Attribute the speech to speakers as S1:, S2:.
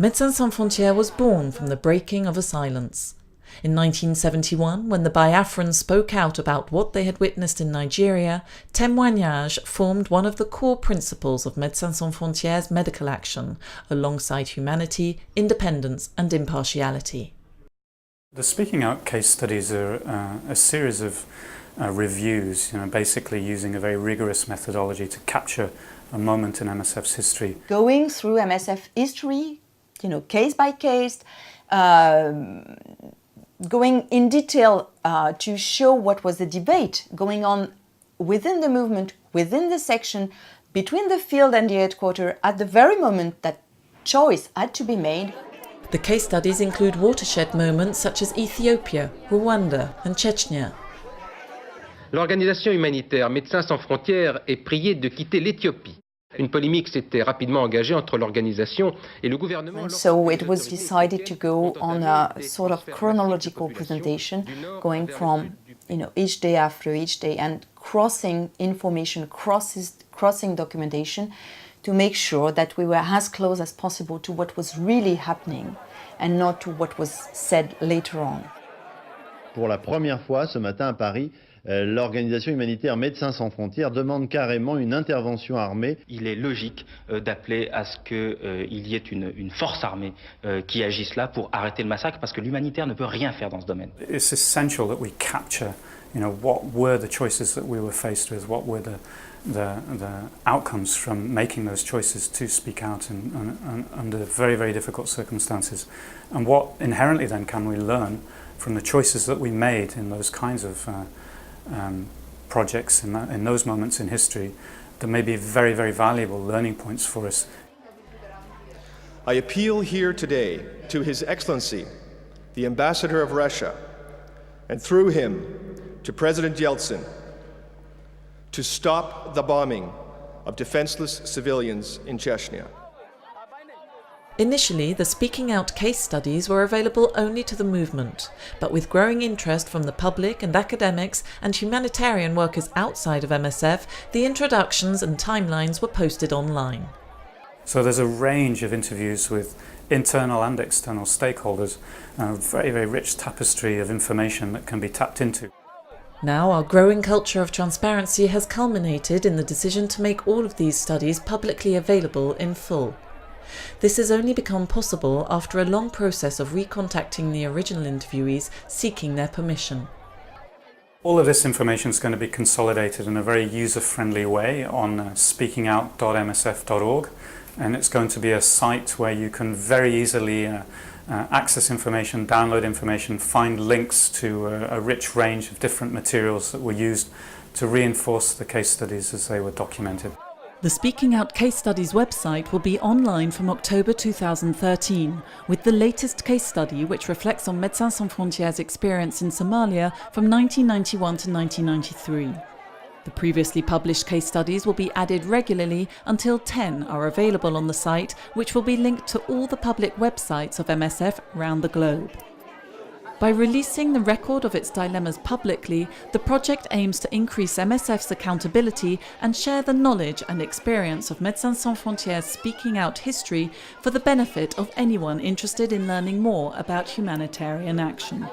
S1: Médecins Sans Frontières was born from the breaking of a silence. In 1971, when the Biafrans spoke out about what they had witnessed in Nigeria, témoignage formed one of the core principles of Médecins Sans Frontières' medical action, alongside humanity, independence and impartiality.
S2: The Speaking Out case studies are a series of reviews, basically using a very rigorous methodology to capture a moment in MSF's history.
S3: Going through MSF history, case by case, going in detail to show what was the debate going on within the movement, within the section, between the field and the headquarters at the very moment that choice had to be made.
S1: The case studies include watershed moments such as Ethiopia, Rwanda and Chechnya.
S4: L'organisation humanitaire Médecins Sans Frontières est priée de quitter l'Éthiopie. Une polémique s'était rapidement engagée entre l'organisation et le gouvernement.
S3: So it was decided to go on a sort of chronological presentation, going from each day after each day and crossing information, crossing documentation to make sure that we were as close as possible to what was really happening and not to what was said later on.
S5: Pour la première fois ce matin à Paris, l'organisation humanitaire Médecins Sans Frontières demande carrément une intervention armée.
S6: Il est logique d'appeler à ce qu'il y ait une force armée qui agisse là pour arrêter le massacre, parce que l'humanitaire ne peut rien faire dans ce domaine.
S2: It's essential that we capture, what were the choices that we were faced with, what were the outcomes from making those choices to speak out under very, very difficult circumstances, and what inherently then can we learn from the choices that we made in those kinds of projects in those moments in history that may be very, very valuable learning points for us.
S7: I appeal here today to His Excellency, the Ambassador of Russia, and through him to President Yeltsin, to stop the bombing of defenseless civilians in Chechnya.
S1: Initially, the Speaking Out case studies were available only to the movement, but with growing interest from the public and academics and humanitarian workers outside of MSF, the introductions and timelines were posted online.
S2: So there's a range of interviews with internal and external stakeholders, a very, very rich tapestry of information that can be tapped into.
S1: Now our growing culture of transparency has culminated in the decision to make all of these studies publicly available in full. This has only become possible after a long process of recontacting the original interviewees seeking their permission.
S2: All of this information is going to be consolidated in a very user-friendly way on speakingout.msf.org, and it's going to be a site where you can very easily access information, download information, find links to a rich range of different materials that were used to reinforce the case studies as they were documented.
S1: The Speaking Out Case Studies website will be online from October 2013, with the latest case study which reflects on Médecins Sans Frontières' experience in Somalia from 1991 to 1993. The previously published case studies will be added regularly until 10 are available on the site, which will be linked to all the public websites of MSF around the globe. By releasing the record of its dilemmas publicly, the project aims to increase MSF's accountability and share the knowledge and experience of Médecins Sans Frontières' Speaking Out history for the benefit of anyone interested in learning more about humanitarian action.